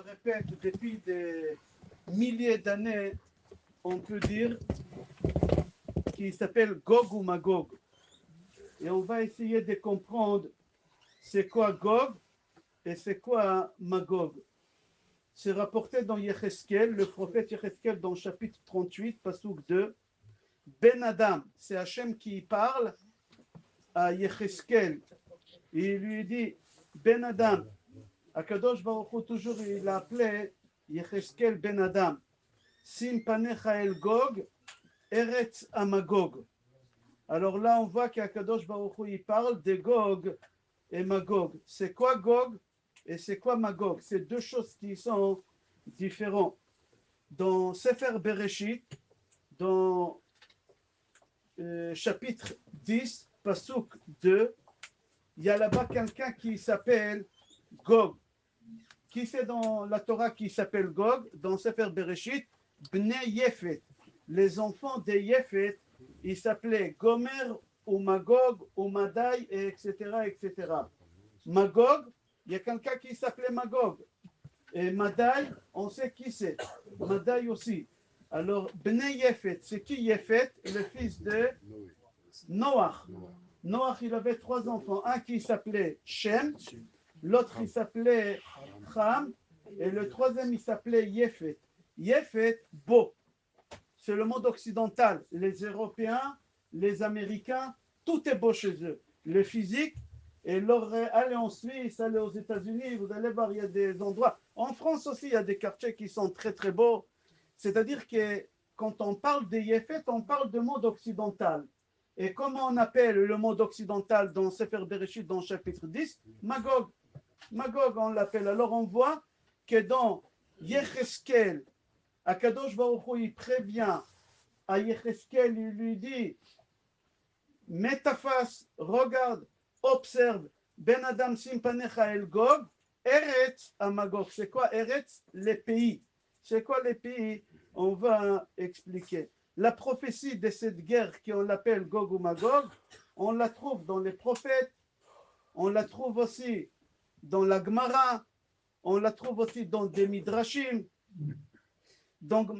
répète depuis des milliers d'années, on peut dire, qui s'appelle Gog ou Magog. Et on va essayer de comprendre c'est quoi Gog et c'est quoi Magog. C'est rapporté dans Yecheskel, le prophète Yecheskel, dans le chapitre 38, Pasuk 2. Ben Adam, c'est Hachem qui parle à Yecheskel. Et il lui dit, Ben Adam, Akadosh Baruch Hu, toujours il a appelé Yecheskel Ben Adam. Sim panecha el Gog, Eretz Amagog. Alors là, on voit qu'Akadosh Baruch Hu, il parle de Gog et Magog. C'est quoi Gog et c'est quoi Magog? C'est deux choses qui sont différentes. Dans Sefer Bereshit, dans chapitre 10, Pasuk 2, il y a là-bas quelqu'un qui s'appelle Gog. Qui c'est dans la Torah qui s'appelle Gog? Dans Sefer Bereshit, Bnei Yefet. Les enfants de Yefet, ils s'appelaient Gomer ou Magog ou Madai, etc., etc. Magog, il y a quelqu'un qui s'appelait Magog. Et Madai, on sait qui c'est. Madai aussi. Alors, Bnei Yefet, c'est qui Yefet? Le fils de Noach. Noach, il avait trois enfants. Un qui s'appelait Shem, l'autre il s'appelait Ham, et le troisième il s'appelait Yefet. Yefet, beau. C'est le monde occidental. Les Européens, les Américains, tout est beau chez eux. Le physique, et allez en Suisse, allez aux États-Unis, vous allez voir, il y a des endroits. En France aussi, il y a des quartiers qui sont très très beaux. C'est-à-dire que quand on parle des Yefet, on parle de monde occidental. Et comment on appelle le monde occidental dans Sefer Bereshit, dans le chapitre 10? Magog. Magog, on l'appelle. Alors on voit que dans Yecheskel, Akadosh Baruch Hu, il prévient à Yecheskel, il lui dit, mets ta face, regarde, observe, Ben Adam Simpanecha El Gog, Eretz à Magog. C'est quoi Eretz? Les pays. C'est quoi les pays? On va expliquer. La prophétie de cette guerre qu'on l'appelle Gog ou Magog, on la trouve dans les prophètes, on la trouve aussi dans la Gemara, on la trouve aussi dans des Midrashim, donc,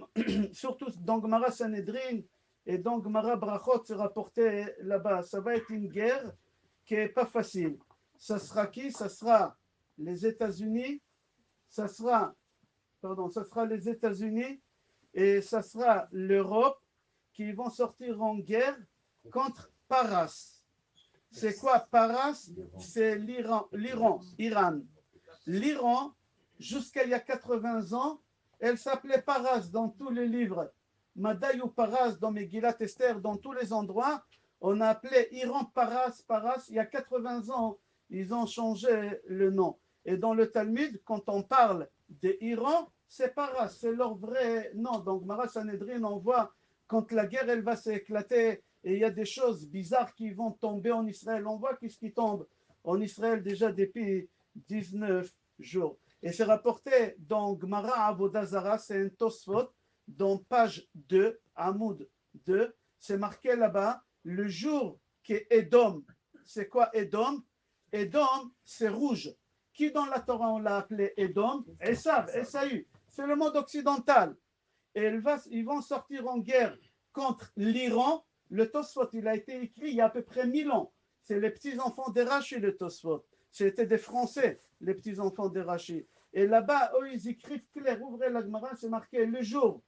surtout dans Gemara Sanhedrin et dans Gemara Brachot, c'est rapporté là-bas. Ça va être une guerre qui n'est pas facile. Ça sera qui? Ça sera les États-Unis, ça sera les États-Unis et ça sera l'Europe qui vont sortir en guerre contre Paras. C'est quoi Paras? C'est l'Iran. L'Iran, jusqu'à il y a 80 ans, elle s'appelait Paras dans tous les livres. Madaï ou Paras dans Megillat Esther, dans tous les endroits, on a appelé Iran Paras, Paras. Il y a 80 ans, ils ont changé le nom. Et dans le Talmud, quand on parle d'Iran, c'est Paras, c'est leur vrai nom. Donc, Mara Sanhedrin, on voit quand la guerre elle va s'éclater et il y a des choses bizarres qui vont tomber en Israël. On voit qu'est-ce qui tombe en Israël déjà depuis 19 jours. Et c'est rapporté dans Gemara Avodah Zara, c'est un Tosfot, dans page 2, Amoud 2, c'est marqué là-bas, le jour qu'est Edom. C'est quoi Edom? Edom, c'est rouge. Qui dans la Torah on l'a appelé Edom? Esav, Esaü. C'est le monde occidental. Et ils vont sortir en guerre contre l'Iran. Le Tosfot, il a été écrit il y a à peu près 1000 ans. C'est les petits-enfants d'Erachi, le Tosfot. C'était des Français, les petits-enfants d'Erachi. Et là-bas, eux, ils écrivent clair, ouvrez la Gemara, c'est marqué le jour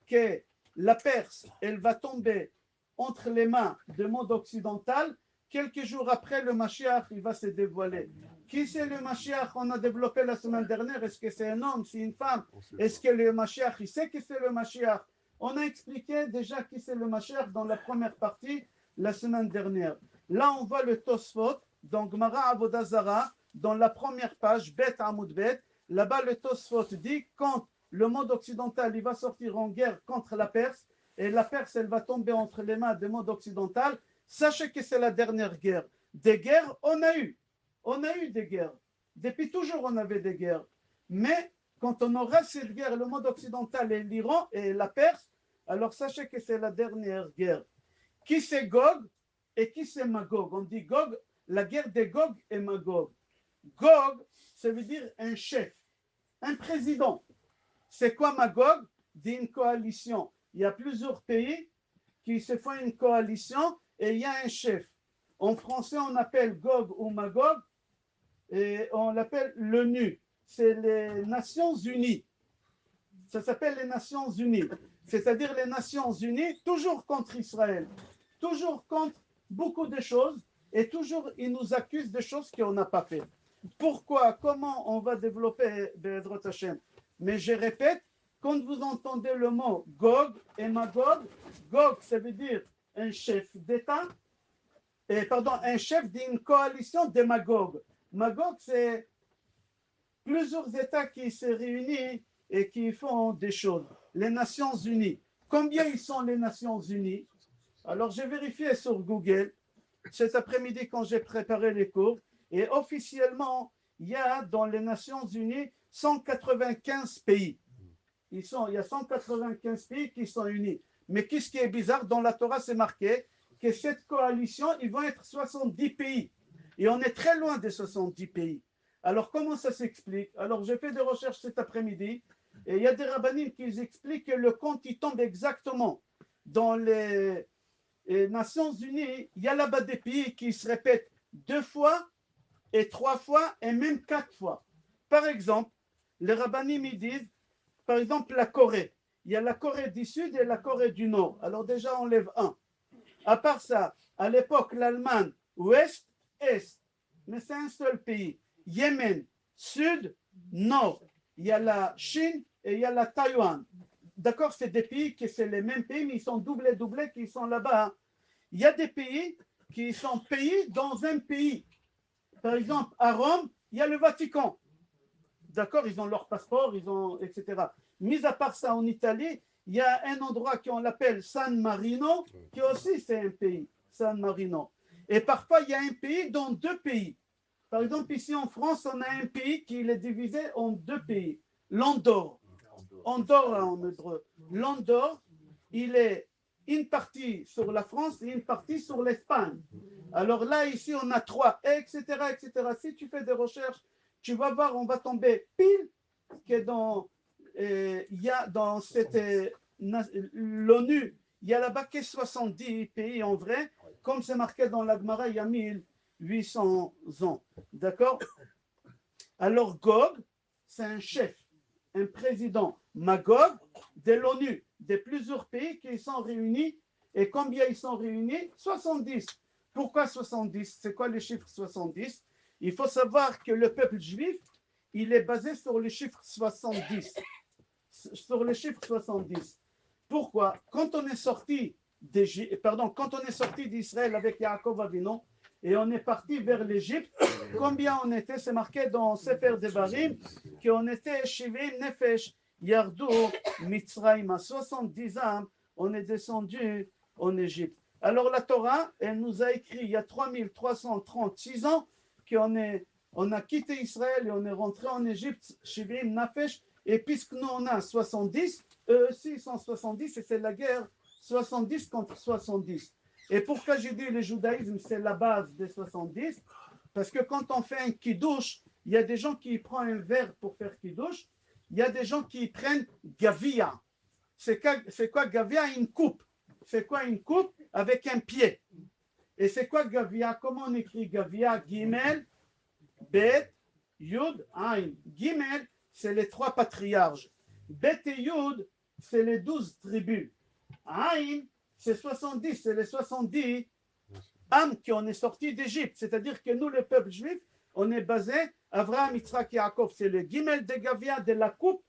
que la Perse, elle va tomber entre les mains du monde occidental, quelques jours après, le Mashiach, il va se dévoiler. Qui c'est le Mashiach? On a développé la semaine dernière. Est-ce que c'est un homme, c'est une femme? Est-ce que le Mashiach, il sait que c'est le Mashiach? On a expliqué déjà qui c'est le Mashiach dans la première partie, la semaine dernière. Là, on voit le Tosfot, dans Gemara Avodah Zara, dans la première page, Bet Amoud Bet. Là-bas, le Tosfot dit, quand le monde occidental, il va sortir en guerre contre la Perse, et la Perse, elle va tomber entre les mains du monde occidental, sachez que c'est la dernière guerre. Des guerres, on a eu. On a eu des guerres. Depuis toujours, on avait des guerres. Mais quand on aura cette guerre, le monde occidental et l'Iran et la Perse, alors sachez que c'est la dernière guerre. Qui c'est Gog et qui c'est Magog? On dit Gog, la guerre de Gog et Magog. Gog, ça veut dire un chef. un président. C'est quoi Magog? D'une coalition. Il y a plusieurs pays qui se font une coalition et il y a un chef. En français, on appelle Gog ou Magog et on l'appelle l'ONU. C'est les Nations Unies. Ça s'appelle les Nations Unies. C'est-à-dire les Nations Unies, toujours contre Israël, toujours contre beaucoup de choses et toujours ils nous accusent de choses qu'on n'a pas fait. Pourquoi? Comment on va développer Be'ezrat Hashem? Mais je répète, quand vous entendez le mot Gog et Magog, Gog, ça veut dire un chef d'État, un chef d'une coalition de Magog. Magog, c'est plusieurs États qui se réunissent et qui font des choses. Les Nations Unies. Combien ils sont les Nations Unies? Alors, j'ai vérifié sur Google cet après-midi quand j'ai préparé les cours. Et officiellement, il y a dans les Nations Unies 195 pays. Il y a 195 pays qui sont unis. Mais qu'est-ce qui est bizarre? Dans la Torah, c'est marqué que cette coalition, ils vont être 70 pays. Et on est très loin des 70 pays. Alors, comment ça s'explique? Alors, j'ai fait des recherches cet après-midi. Et il y a des rabbinim qui expliquent que le compte, il tombe exactement. Dans les Nations Unies, il y a là-bas des pays qui se répètent 2 fois et 3 fois et même 4 fois. Par exemple, les rabbinim ils disent, par exemple, la Corée. Il y a la Corée du Sud et la Corée du Nord. Alors déjà, on lève un. À part ça, à l'époque, l'Allemagne, ouest, est. Mais c'est un seul pays. Yémen, sud, nord. Il y a la Chine et il y a la Taïwan. D'accord, c'est des pays qui sont les mêmes pays, mais ils sont doublés, qui sont là-bas. Il y a des pays qui sont pays dans un pays. Par exemple, à Rome, il y a le Vatican. D'accord, ils ont leur passeport, ils ont, etc. Mis à part ça, en Italie, il y a un endroit qu'on appelle San Marino, qui aussi c'est un pays, San Marino. Et parfois, il y a un pays dans 2 pays. Par exemple, ici en France, on a un pays qui est divisé en 2 pays. L'Andorre. Andorre en hébreu. L'Andorre, il est une partie sur la France et une partie sur l'Espagne. Alors là, ici, on a 3, etc., etc. Si tu fais des recherches, tu vas voir, on va tomber pile que il y a dans cette l'ONU, il y a là-bas que 70 pays en vrai, comme c'est marqué dans la Gemara, il y a 1800 ans. D'accord? Alors Gog, c'est un chef, un président. Magog, de l'ONU, de plusieurs pays qui sont réunis. Et combien ils sont réunis? 70. Pourquoi 70? C'est quoi le chiffre 70? Il faut savoir que le peuple juif, il est basé sur le chiffre 70. Sur le chiffre 70. Pourquoi? Quand on est sorti d'Israël avec Yaakov Avinu et on est parti vers l'Égypte, combien on était? C'est marqué dans Sefer Devarim qu'on était Shivim Nefesh Yardou Mitzrayim. 70 âmes, on est descendu en Égypte. Alors la Torah, elle nous a écrit il y a 3336 ans on a quitté Israël et on est rentré en Égypte, Shivim Nefesh. Et puisque nous on a 70, eux aussi ils sont 70 et c'est la guerre 70 contre 70. Et pourquoi j'ai dit le judaïsme c'est la base des 70? Parce que quand on fait un kiddush, il y a des gens qui prennent un verre pour faire kiddush, il y a des gens qui prennent gavia. C'est quoi gavia? Une coupe. C'est quoi une coupe? Avec un pied. Et c'est quoi gavia? Comment on écrit gavia? Gimel, Bet, Yud, Ain. Gimel, c'est les 3 patriarches. Bet et Yud, c'est les 12 tribus. Ain, c'est 70, c'est les 70 âmes qui ont est sortis d'Égypte. C'est-à-dire que nous, le peuple juif, on est basé, Avraham, Yitzhak, Yaakov, c'est le Gimel de Gavia de la coupe.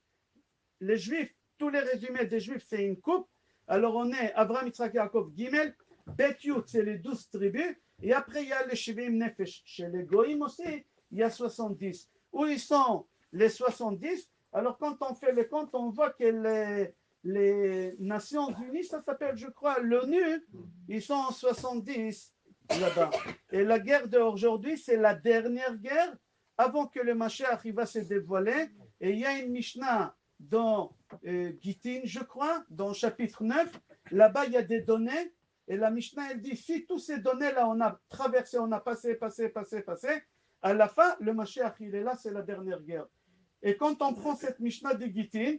Les juifs, tous les résumés des juifs, c'est une coupe. Alors on est Avraham, Yitzhak, Yaakov, Gimel. Bet Yud, c'est les 12 tribus. Et après, il y a les Shivim Nefesh. Chez les Goïm aussi, il y a 70. Où ils sont les 70? Alors quand on fait le compte, on voit que les Nations Unies, ça s'appelle, je crois, l'ONU, ils sont en 70 là-bas. Et la guerre d'aujourd'hui, c'est la dernière guerre avant que le Mashiach va se dévoiler. Et il y a une Mishnah dans Gittin, je crois, dans chapitre 9. Là-bas, il y a des données. Et la Mishnah, elle dit, si tous ces données-là, on a traversé, on a passé, à la fin, le Mashiach, il est là, c'est la dernière guerre. Et quand on prend cette Mishnah de Gittin,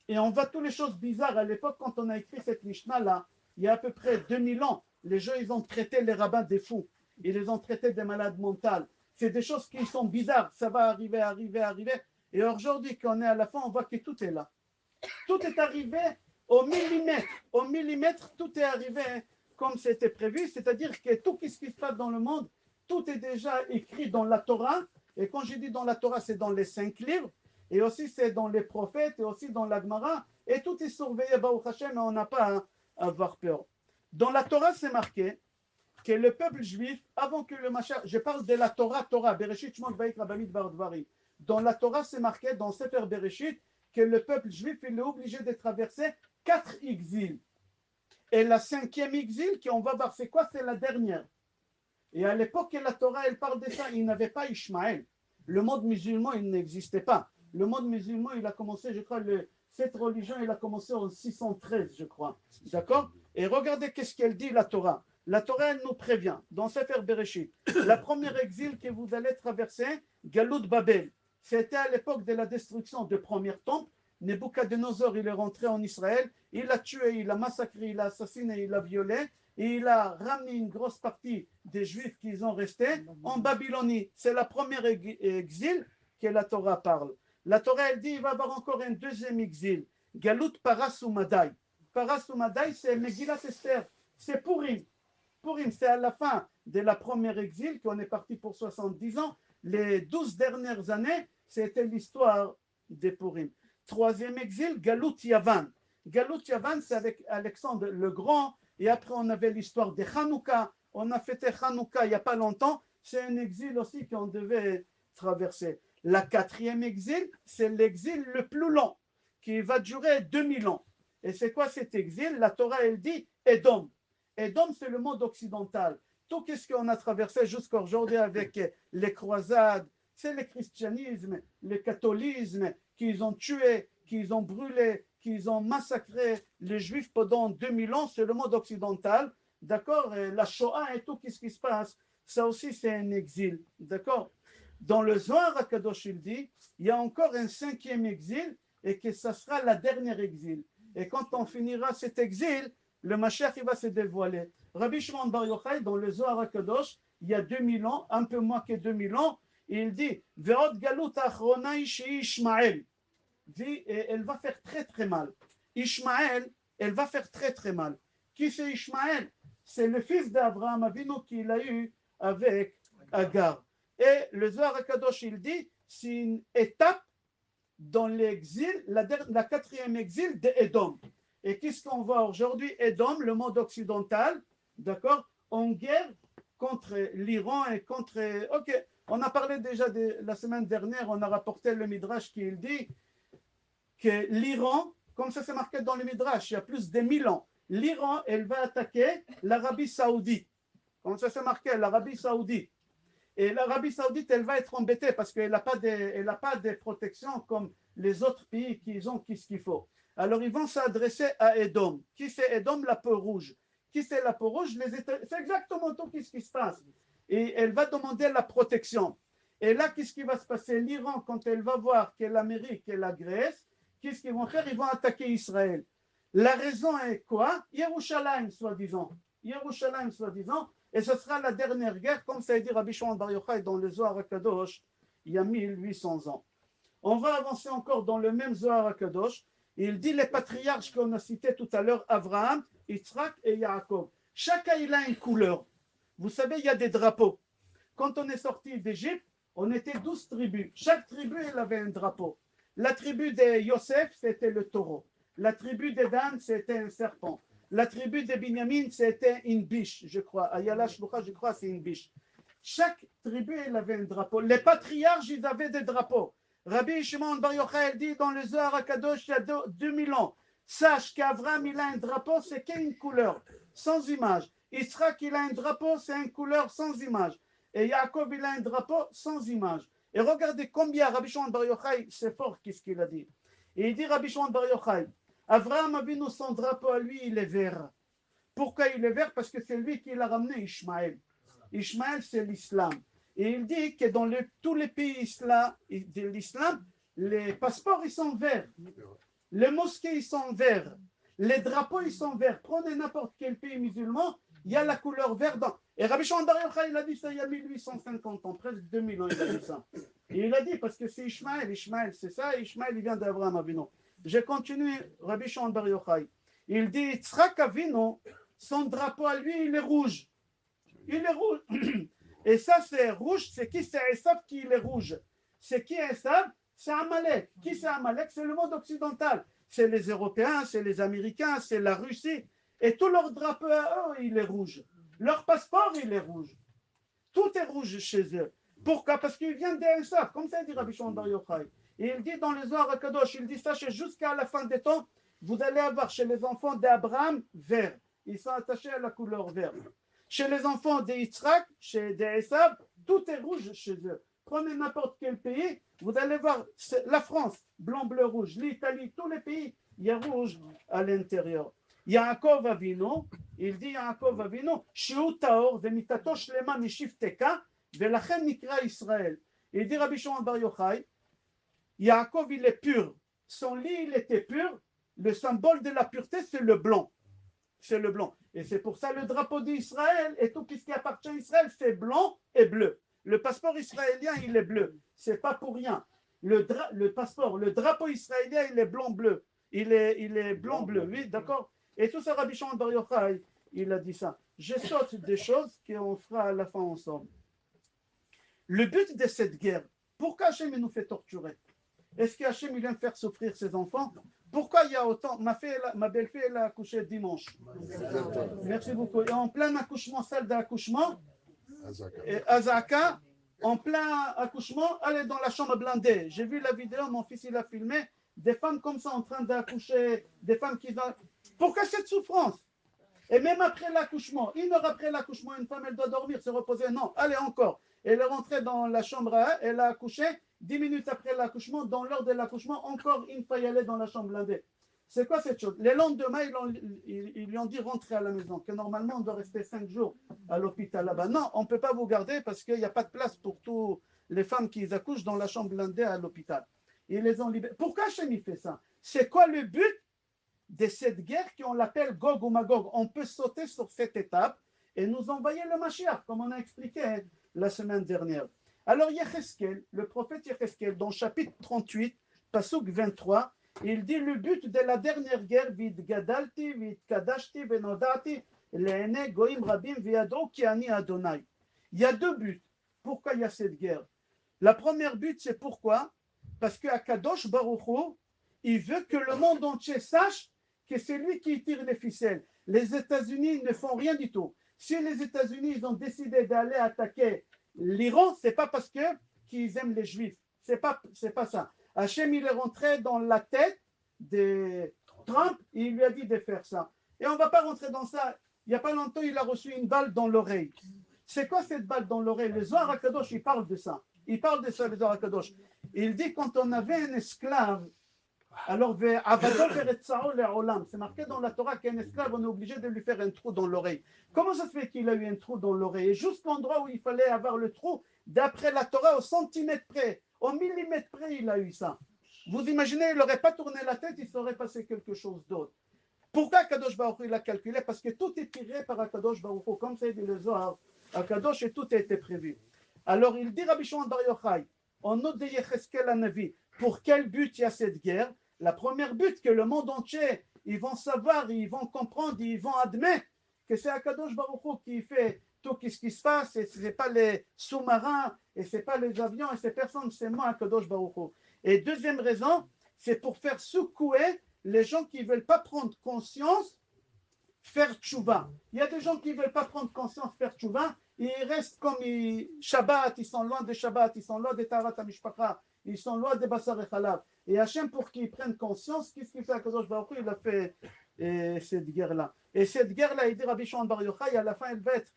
et on voit toutes les choses bizarres, à l'époque, quand on a écrit cette Mishnah-là, il y a à peu près 2000 ans, les gens, ils ont traité les rabbins des fous. Ils les ont traités des malades mentales. C'est des choses qui sont bizarres. Ça va arriver. Et aujourd'hui, quand on est à la fin, on voit que tout est là. Tout est arrivé au millimètre. Au millimètre, tout est arrivé comme c'était prévu. C'est-à-dire que tout ce qui se passe dans le monde, tout est déjà écrit dans la Torah. Et quand je dis dans la Torah, c'est dans les 5 livres. Et aussi, c'est dans les prophètes et aussi dans la Gemara. Et tout est surveillé, Baruch Hashem, et on n'a pas à avoir peur. Dans la Torah, c'est marqué que le peuple juif, avant que le Mashiach, je parle de la Torah, Bereshit, Shemot, Vayikra, Bamidbar, Dvarim. Dans la Torah, c'est marqué dans Sefer Bereshit que le peuple juif il est obligé de traverser 4 exils. Et la 5e exil, qu'on va voir, c'est quoi? C'est la dernière. Et à l'époque, la Torah, elle parle de ça. Il n'avait pas Ishmaël. Le monde musulman, il n'existait pas. Le monde musulman, il a commencé, je crois, cette religion, il a commencé en 613, je crois. D'accord? Et regardez qu'est-ce qu'elle dit, la Torah. La Torah, elle nous prévient, dans Sefer Bereshit. La première exil que vous allez traverser, Galout Babel. C'était à l'époque de la destruction du premier temple. Nebuchadnezzar, il est rentré en Israël. Il a tué, il a massacré, il a assassiné, il a violé. Et il a ramené une grosse partie des Juifs qui ont resté en Babylonie. C'est la première exil que la Torah parle. La Torah, elle dit qu'il va y avoir encore un deuxième exil. Galout Parasumadai. Parasumadai, c'est Megillat Esther. C'est Purim. Purim, c'est à la fin de la première exil qu'on est parti pour 70 ans. Les 12 dernières années, c'était l'histoire de Purim. Troisième exil, Galout Yavan. Galout Yavan, c'est avec Alexandre le Grand. Et après, on avait l'histoire de Hanouka. On a fêté Hanouka il n'y a pas longtemps. C'est un exil aussi qu'on devait traverser. La 4e exil, c'est l'exil le plus long, qui va durer 2000 ans. Et c'est quoi cet exil? La Torah, elle dit Edom. Edom, c'est le monde occidental. Tout ce qu'on a traversé jusqu'à aujourd'hui avec les croisades, c'est le christianisme, le catholicisme, qu'ils ont tué, qu'ils ont brûlé, qu'ils ont massacré les Juifs pendant 2000 ans, c'est le monde occidental, d'accord? La Shoah et tout ce qui se passe, ça aussi c'est un exil, d'accord? Dans le Zohar HaKadosh, il dit, il y a encore un 5e exil et que ça sera la dernière exil. Et quand on finira cet exil, le Mashiach il va se dévoiler. Rabbi Shimon Bar Yochai, dans le Zohar HaKadosh, il y a 2000 ans, un peu moins que 2000 ans, il dit, Ve'od galut achrona ishi Ishmael. Elle va faire très très mal. Ishmael, elle va faire très très mal. Qui c'est Ishmael? C'est le fils d'Abraham Avinu qu'il a eu avec Agar. Et le Zohar HaKadosh, il dit, c'est une étape dans l'exil, la 4e exil d'Edom. Et qu'est-ce qu'on voit aujourd'hui? Edom, le monde occidental, d'accord, en guerre contre l'Iran et contre... Ok, on a parlé déjà la semaine dernière, on a rapporté le Midrash qui dit que l'Iran, comme ça c'est marqué dans le Midrash, il y a plus de 1000 ans, l'Iran, elle va attaquer l'Arabie Saoudite. Comme ça c'est marqué, l'Arabie Saoudite. Et l'Arabie Saoudite, elle va être embêtée parce qu'elle n'a pas de protection comme les autres pays qui ont ce qu'il faut. Alors ils vont s'adresser à Edom. Qui c'est Edom? La peau rouge. Qui c'est la peau rouge? C'est exactement tout ce qui se passe. Et elle va demander la protection. Et là, qu'est-ce qui va se passer? L'Iran, quand elle va voir que l'Amérique et la Grèce, qu'est-ce qu'ils vont faire? Ils vont attaquer Israël. La raison est quoi? Yerushalayim, soi-disant. Yerushalayim, soi-disant. Et ce sera la dernière guerre, comme ça a dit Rabbi Shimon Bar Yochai dans le Zohar HaKadosh, il y a 1800 ans. On va avancer encore dans le même Zohar HaKadosh. Il dit les patriarches qu'on a cités tout à l'heure, Abraham, Yitzhak et Yaakov. Chacun il a une couleur. Vous savez, il y a des drapeaux. Quand on est sorti d'Égypte, on était 12 tribus. Chaque tribu, elle avait un drapeau. La tribu de Yosef, c'était le taureau. La tribu de Dan, c'était un serpent. La tribu de Binyamin, c'était une biche, je crois. Ayala Shlucha, je crois, c'est une biche. Chaque tribu, elle avait un drapeau. Les patriarches, ils avaient des drapeaux. Rabbi Shimon Bar Yochai dit dans le Zohar HaKadosh, il y a 2000 ans, sache qu'Avraham, il a un drapeau, c'est qu'une couleur, sans image. Yitzhak, il a un drapeau, c'est une couleur sans image. Et Yaakov, il a un drapeau sans image. Et regardez combien Rabbi Shimon Bar Yochai, c'est fort qu'est-ce qu'il a dit. Et il dit Rabbi Shimon Bar Yochai, Avraham Avinu, son drapeau à lui, il est vert. Pourquoi il est vert? Parce que c'est lui qui l'a ramené Ishmaël. Ishmaël, c'est l'islam. Et il dit que dans tous les pays de l'islam, les passeports, ils sont verts. Les mosquées, ils sont verts. Les drapeaux, ils sont verts. Prenez n'importe quel pays musulman, il y a la couleur verte. Et Rabbi Shimon Bar Yochai, il a dit ça il y a 1850 ans, presque 2000 ans, il a dit ça. Et il a dit, parce que c'est Ishmaël, c'est ça, Ishmaël, il vient d'Abraham Avinu. J'ai continué, Rabbi Shimon Bar Yochai. Il dit, Yitzhak Avinu, son drapeau à lui, il est rouge. Il est rouge. Et ça, c'est rouge. C'est qui? C'est Esav qui il est rouge. C'est qui Esav? C'est Amalek. Qui c'est Amalek? C'est le monde occidental. C'est les Européens, c'est les Américains, c'est la Russie. Et tout leur drapeau à eux, il est rouge. Leur passeport, il est rouge. Tout est rouge chez eux. Pourquoi? Parce qu'ils viennent d'Esav. Comme ça dit Rabbi Shimon Bar Yochai. Et il dit dans les Zohar HaKadosh, il dit, sachez jusqu'à la fin des temps, vous allez avoir chez les enfants d'Abraham vert. Ils sont attachés à la couleur verte. Chez les enfants d'Yitzhak, chez Esav, tout est rouge chez eux. Prenez n'importe quel pays, vous allez voir la France, blanc, bleu, rouge, l'Italie, tous les pays, il y a rouge à l'intérieur. Yaakov Avinu, il dit Yaakov Avinu, Shiu Taor, Vemitato Shlema Mishifteka, Velachem Nikra Israël. Il dit Rabbi Shimon Bar Yochai, Yaakov il est pur, son lit il était pur, le symbole de la pureté c'est le blanc. C'est le blanc. Et c'est pour ça le drapeau d'Israël et tout ce qui appartient à Israël, c'est blanc et bleu. Le passeport israélien, il est bleu. C'est pas pour rien. Le passeport, le drapeau israélien, il est blanc-bleu. Il est blanc-bleu, oui, d'accord. Et tout ça, Rabbi Shimon Bar Yochai, il a dit ça. Je saute des choses qu'on fera à la fin ensemble. Le but de cette guerre, pourquoi Hachem nous fait torturer? Est-ce que Hachem vient faire souffrir ses enfants? Pourquoi il y a autant? Ma belle-fille, elle a accouché dimanche. Merci beaucoup. Et en plein accouchement, salle d'accouchement, Azaka, en plein accouchement, elle est dans la chambre blindée. J'ai vu la vidéo, mon fils il a filmé, des femmes comme ça en train d'accoucher, des femmes qui... Pourquoi cette souffrance? Et même après l'accouchement, 1 heure après l'accouchement, une femme elle doit dormir, se reposer. Non, allez encore. Elle est rentrée dans la chambre à elle, elle a accouché. 10 minutes après l'accouchement, dans l'heure de l'accouchement, encore une fois y aller dans la chambre blindée. C'est quoi cette chose? Les lendemain, ils lui ont dit rentrer à la maison, que normalement on doit rester 5 jours à l'hôpital là-bas. Non, on ne peut pas vous garder parce qu'il n'y a pas de place pour toutes les femmes qui accouchent dans la chambre blindée à l'hôpital. Ils les ont libérés. Pourquoi Hachem fait ça? C'est quoi le but de cette guerre qu'on l'appelle Gog ou Magog? On peut sauter sur cette étape et nous envoyer le Mashiach, comme on a expliqué la semaine dernière. Alors Yecheskel, le prophète Yecheskel, dans chapitre 38, Pasuk 23, il dit le but de la dernière guerre, Vid Gadalti, Vid Kadashti, Venodati, Leene Goim Rabim, Viado Kiani Adonai. Il y a 2 buts. Pourquoi il y a cette guerre? La première but, c'est pourquoi? Parce que Akadosh Baruch Hu, il veut que le monde entier sache que c'est lui qui tire les ficelles. Les États-Unis ne font rien du tout. Si les États-Unis ils ont décidé d'aller attaquer l'Iran, c'est pas parce qu'ils aiment les Juifs. C'est pas ça. Hachem, il est rentré dans la tête de Trump et il lui a dit de faire ça. Et on ne va pas rentrer dans ça. Il n'y a pas longtemps, il a reçu une balle dans l'oreille. C'est quoi cette balle dans l'oreille? Le Zohar HaKadosh, il parle de ça. Il parle de ça, le Zohar HaKadosh. Il dit quand on avait un esclave, alors c'est marqué dans la Torah qu'un esclave, on est obligé de lui faire un trou dans l'oreille. Comment ça se fait qu'il a eu un trou dans l'oreille? Et juste l'endroit où il fallait avoir le trou, d'après la Torah, au centimètre près, au millimètre près, il a eu ça. Vous imaginez, il n'aurait pas tourné la tête, il serait passé quelque chose d'autre. Pourquoi Kadosh Baruch Hu il a calculé? Parce que tout est tiré par Kadosh Baruch Hu, comme ça dit le Zohar, Kadosh, et tout a été prévu. Alors il dit Rabbi Shimon Bar Yochai, en nom de Yecheskel Hanavi, pour quel but il y a cette guerre? La première but, que le monde entier, ils vont savoir, ils vont comprendre, ils vont admettre que c'est Akadosh Baruch Hu qui fait tout ce qui se passe, et ce n'est pas les sous-marins, et ce n'est pas les avions, et c'est personne, c'est moi Akadosh Baruch Hu. Et deuxième raison, c'est pour faire secouer les gens qui ne veulent pas prendre conscience, faire tchouva. Il y a des gens qui ne veulent pas prendre conscience, faire tchouva, et ils restent comme Shabbat, ils sont loin de Shabbat, ils sont loin de Tarat HaMishpacha, ils sont loin de Basar et Chalav. Et Hachem, pour qu'ils prennent conscience, qu'est-ce qu'il fait à Kadosh Baruch Hu? Il a fait cette guerre-là. Et cette guerre-là, il dit Rabbi Shimon Bar Yochai, à la fin, elle va être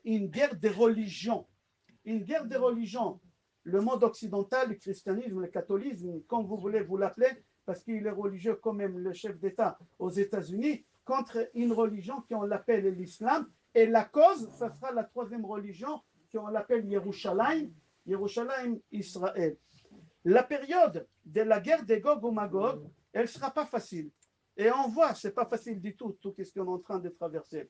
une guerre des religions. Une guerre des religions. Le monde occidental, le christianisme, le catholicisme, comme vous voulez vous l'appeler, parce qu'il est religieux quand même, le chef d'État aux États-Unis, contre une religion qu'on l'appelle l'islam. Et la cause, ça sera la troisième religion qu'on l'appelle Yerushalayim, Yerushalayim, Israël. La période de la guerre des Gog ou Magog, elle ne sera pas facile. Et on voit, ce n'est pas facile du tout, tout ce qu'on est en train de traverser.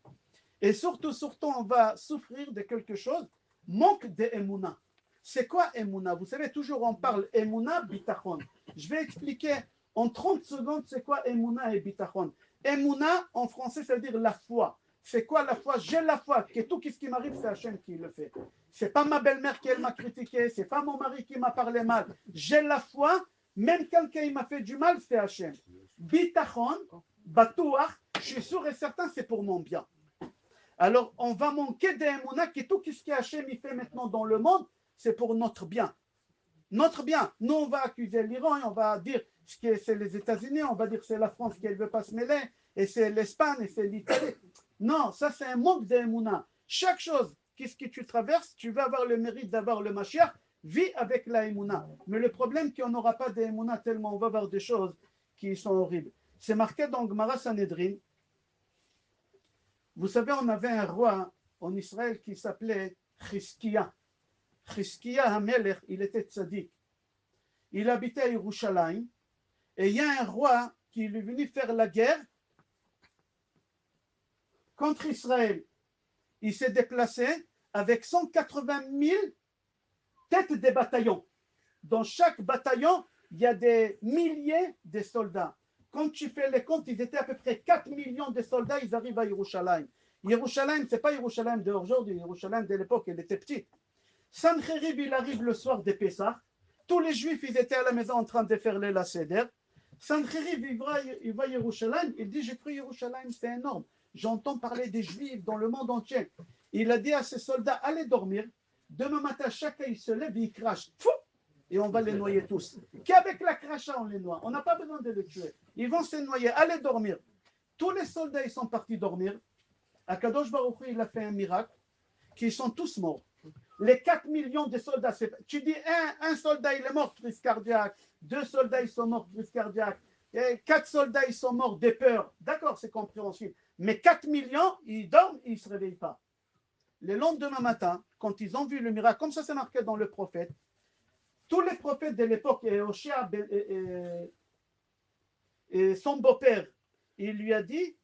Et surtout, on va souffrir de quelque chose, manque d'Emouna. C'est quoi Emouna? Vous savez, toujours on parle Emouna, Bitachon. Je vais expliquer en 30 secondes c'est quoi Emouna et Bitachon. Emouna, en français, ça veut dire la foi. C'est quoi la foi? J'ai la foi que tout ce qui m'arrive, c'est Hachem qui le fait. C'est pas ma belle-mère qui m'a critiqué, c'est pas mon mari qui m'a parlé mal. J'ai la foi, même quand il m'a fait du mal, c'est Hachem. Bitachon, Batouach, je suis sûr et certain, c'est pour mon bien. Alors, on va manquer d'Emouna que tout ce que Hachem il fait maintenant dans le monde, c'est pour notre bien. Notre bien. Nous, on va accuser l'Iran et on va dire que c'est les États-Unis, on va dire que c'est la France qui ne veut pas se mêler, et c'est l'Espagne, et c'est l'Italie. Non, ça c'est un manque d'Emouna. Chaque chose, qu'est-ce que tu traverses, tu vas avoir le mérite d'avoir le Mashiach, vis avec la Emouna. Mais le problème, c'est qu'on n'aura pas d'Emouna tellement on va avoir des choses qui sont horribles. C'est marqué dans Gemara Sanhedrin. Vous savez, on avait un roi en Israël qui s'appelait Chizkiya. Chizkiya Hamelech, il était tzaddik. Il habitait à Yerushalayim. Et il y a un roi qui est venu faire la guerre contre Israël. Il s'est déplacé avec 180 000 têtes de bataillons. Dans chaque bataillon, il y a des milliers de soldats. Quand tu fais les comptes, ils étaient à peu près 4 millions de soldats, ils arrivent à Yerushalayim. Yerushalayim, ce n'est pas Yerushalayim d'aujourd'hui, Yerushalayim de l'époque, elle était petite. Sancherib, il arrive le soir de Pessah. Tous les Juifs, ils étaient à la maison en train de faire la Seder. Sancherib, il va à Yerushalayim, il dit, j'ai cru Yerushalayim, c'est énorme. J'entends parler des Juifs dans le monde entier. Il a dit à ses soldats, allez dormir. Demain matin, chacun il se lève et il crache. Fou! Et on va les noyer tous. Qu'avec la cracha, on les noie. On n'a pas besoin de les tuer. Ils vont se noyer. Allez dormir. Tous les soldats, ils sont partis dormir. Akadosh Baruch Hu, il a fait un miracle, qu'ils sont tous morts. Les 4 millions de soldats, tu dis un soldat, il est mort, crise cardiaque. 2 soldats, ils sont morts, crise cardiaque. Et 4 soldats, ils sont morts de peur. D'accord, c'est compréhensible. Mais 4 millions, ils dorment, ils ne se réveillent pas. Le lendemain matin, quand ils ont vu le miracle, comme ça c'est marqué dans le prophète, tous les prophètes de l'époque, et son beau-père, il lui a dit,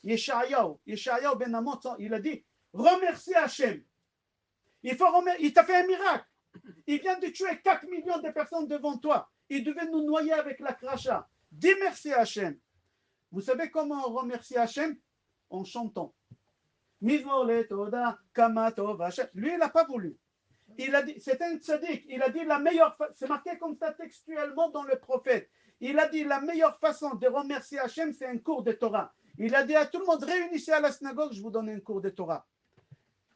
Yeshayahu ben Amot, il a dit, remercie Hachem. Il t'a fait un miracle. Il vient de tuer 4 millions de personnes devant toi. Il devait nous noyer avec la cracha. Dis merci à Hachem. Vous savez comment on remercie Hachem? En chantant. Lui, il n'a pas voulu. Il a dit, c'est un tzaddik, il a dit la meilleure, c'est marqué comme ça textuellement dans le prophète. Il a dit la meilleure façon de remercier Hachem, c'est un cours de Torah. Il a dit à tout le monde, réunissez à la synagogue, je vous donne un cours de Torah.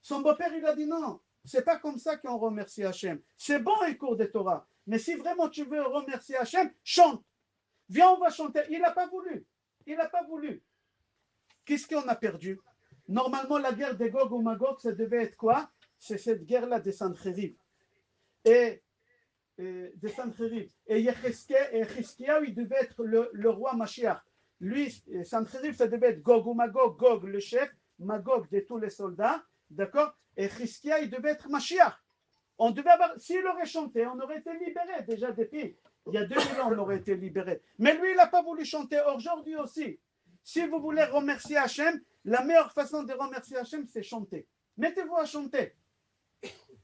Son beau-père, il a dit non, c'est pas comme ça qu'on remercie Hachem. C'est bon un cours de Torah, mais si vraiment tu veux remercier Hachem, chante. Viens, on va chanter. Il n'a pas voulu. Il n'a pas voulu. Qu'est-ce qu'on a perdu? Normalement, la guerre des Gog ou Magog, ça devait être quoi? C'est cette guerre-là des Sancherib. Et des Sancherib. Et Chizkiyahu, il devait être le roi Mashiach. Lui, Sancherib, ça devait être Gog ou Magog. Gog, le chef, Magog de tous les soldats. D'accord? Et Chizkiyahu, il devait être Mashiach. On devait avoir, s'il aurait chanté, on aurait été libéré déjà depuis. Il y a 2000 ans, on aurait été libéré. Mais lui, il n'a pas voulu chanter. Aujourd'hui aussi. Si vous voulez remercier Hachem, la meilleure façon de remercier Hachem, c'est chanter. Mettez-vous à chanter.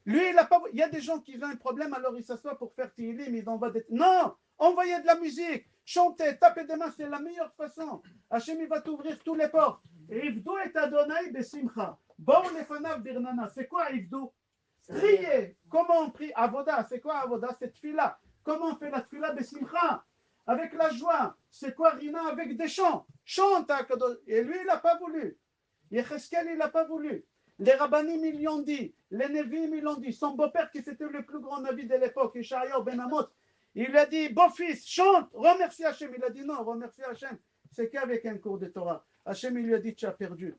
Lui, il y a des gens qui ont un problème, alors ils s'assoient pour faire Tihilim, ils envoient des... Non, envoyez de la musique, chantez, tapez des mains, c'est la meilleure façon. Hachem, il va t'ouvrir tous les portes. Ivdou et Adonai besimcha. Ba'u lefanav birnana. C'est quoi Ivdou? Prier. Comment on prie? Avoda. C'est quoi Avoda? C'est tfila. Comment on fait la tfila besimcha? Avec la joie. C'est quoi Rina? Avec des chants. Chante. Et lui, il n'a pas voulu. Yecheskel, il n'a pas voulu. Les rabbanim, ils l'ont dit. Les Nevi'im, ils l'ont dit. Son beau-père, qui c'était le plus grand navi de l'époque, Yeshayahu ben Amot, il a dit, beau-fils, chante, remercie Hachem. Il a dit, non, remercie Hachem, c'est qu'avec un cours de Torah. Hachem, il lui a dit, tu as perdu.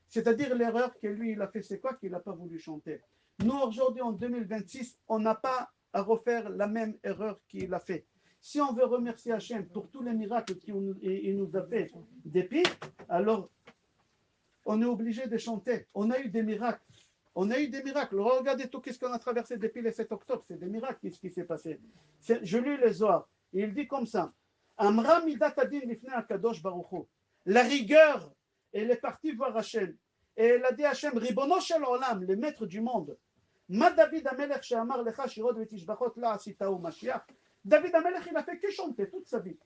C'est-à-dire l'erreur que lui, il a fait, c'est quoi? Qu'il n'a pas voulu chanter. Nous, aujourd'hui, en 2026, on n'a pas à refaire la même erreur qu'il a fait. Si on veut remercier Hachem pour tous les miracles qu'il nous a fait depuis, alors on est obligé de chanter. On a eu des miracles. On a eu des miracles. Regardez tout ce qu'on a traversé depuis le 7 octobre. C'est des miracles, qu'est-ce qui s'est passé. Je lis les Zohar. Et il dit comme ça. Amra midat adin lifnei HaKadosh Baruch Hu. La rigueur, elle est partie voir Hachem. Et elle a dit à Hachem, Ribono shel olam, le maître du monde. Ma David Amelech she'amar lecha shirot v'tishbachot la asitahu Mashiach. David Amelech, il a fait que chanter toute sa vie.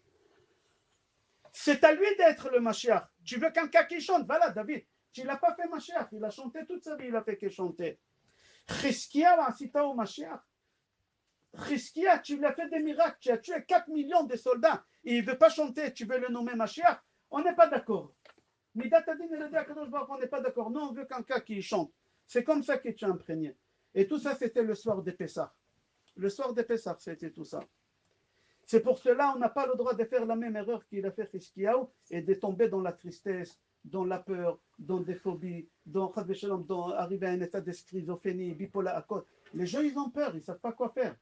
C'est à lui d'être le Mashiach. Tu veux quelqu'un qui chante? Voilà, David. Tu ne l'as pas fait Mashiach. Il a chanté toute sa vie, il a fait que chanter. Chizkia la asitahu Mashiach. Chizkia, tu lui as fait des miracles. Tu as tué 4 millions de soldats. Et il ne veut pas chanter. Tu veux le nommer Mashiach? On n'est pas d'accord. Midat Adin, il a dit à Kadosh Baruch Hu, on n'est pas d'accord. Non, on veut quelqu'un qui chante. C'est comme ça que tu es imprégné. Et tout ça, c'était le soir de Pessah. Le soir de Pessah, c'était tout ça. C'est pour cela qu'on n'a pas le droit de faire la même erreur qu'il a fait Chizkiyahu et de tomber dans la tristesse, dans la peur, dans des phobies, dans arriver à un état de schizophrénie, bipolar à cause. Les gens, ils ont peur, ils ne savent pas quoi faire.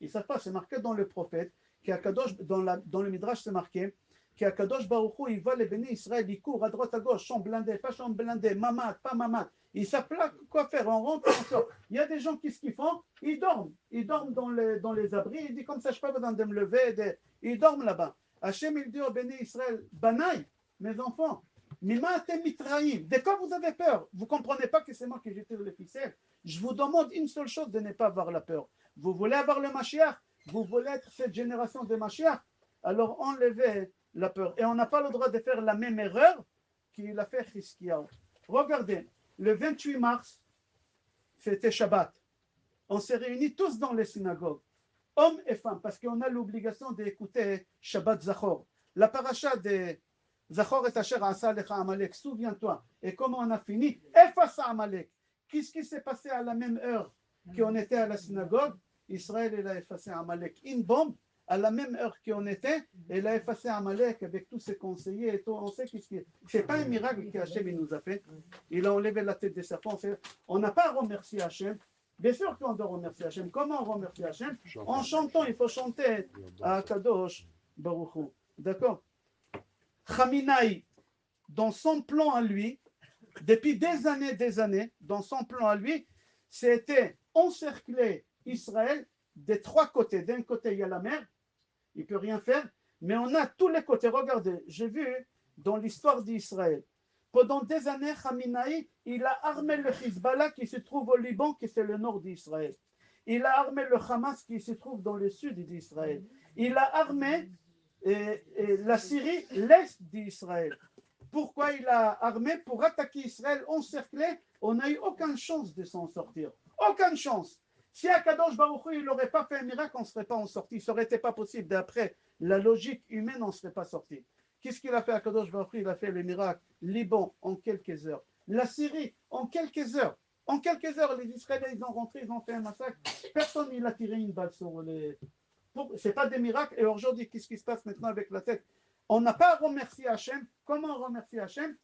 Ils ne savent pas, c'est marqué dans le prophète, dans le Midrash, c'est marqué, qu'Akadosh Baruch Hu, il voit les bénis Israël, ils courent à droite à gauche, chambre blindée, pas chambre blindée, mamad, pas mamad. Ils ne savent pas quoi faire, on rentre, on sort. Il y a des gens qui, ce qu'ils font, ils dorment dans les abris, ils disent comme ça, je n'ai pas besoin de me lever, ils dorment là-bas. Hachem, il dit aux bénis Israël, Banaï, mes enfants, Mima atem mitraïm, de quoi vous avez peur? Vous ne comprenez pas que c'est moi qui j'ai tiré les ficelles? Je vous demande une seule chose, de ne pas avoir la peur. Vous voulez avoir le Mashiach? Vous voulez être cette génération de Mashiach? Alors enlevez la peur. Et on n'a pas le droit de faire la même erreur qu'il a fait Chizkiyahu. Regardez, le 28 mars, c'était Shabbat. On s'est réunis tous dans les synagogues, hommes et femmes, parce qu'on a l'obligation d'écouter Shabbat Zachor. La paracha de Zachor et Asher Asa Lecha Amalek, souviens-toi. Et comment on a fini? Efasa Amalek. Qu'est-ce qui s'est passé à la même heure qu'on était à la synagogue? Israël, il a effacé Amalek. Une bombe, à la même heure qu'on était, il a effacé Amalek avec tous ses conseillers et tout. On sait qu'est-ce qui est. C'est pas un miracle qu'Hachem nous a fait. Il a enlevé la tête des serpents. On n'a pas remercié Hachem. Bien sûr qu'on doit remercier Hachem. Comment on remercie Hachem? En chantant, il faut chanter à Kadosh Baruch Hu. D'accord? Chaminaï, dans son plan à lui, depuis des années, dans son plan à lui, c'était encercler Israël des trois côtés. D'un côté, il y a la mer, il ne peut rien faire, mais on a tous les côtés. Regardez, j'ai vu dans l'histoire d'Israël, pendant des années, Khamenei, il a armé le Hezbollah qui se trouve au Liban, qui c'est le nord d'Israël. Il a armé le Hamas qui se trouve dans le sud d'Israël. Il a armé la Syrie, l'est d'Israël. Pourquoi il a armé? Pour attaquer Israël, encerclé. On n'a eu aucune chance de s'en sortir. Aucune chance. Si Akadosh Baruch Hu, il n'aurait pas fait un miracle, on ne serait pas en sorti. Ça n'aurait été pas possible. D'après la logique humaine, on ne serait pas sorti. Qu'est-ce qu'il a fait Akadosh Baruch Hu? Il a fait le miracle. Liban, en quelques heures. La Syrie, en quelques heures. En quelques heures, les Israéliens, ils ont rentré, ils ont fait un massacre. Personne n'a tiré une balle sur les... Ce n'est pas des miracles. Et aujourd'hui, qu'est-ce qui se passe maintenant avec la tête? On n'a pas remercié Hachem. Comment on remercie Hachem?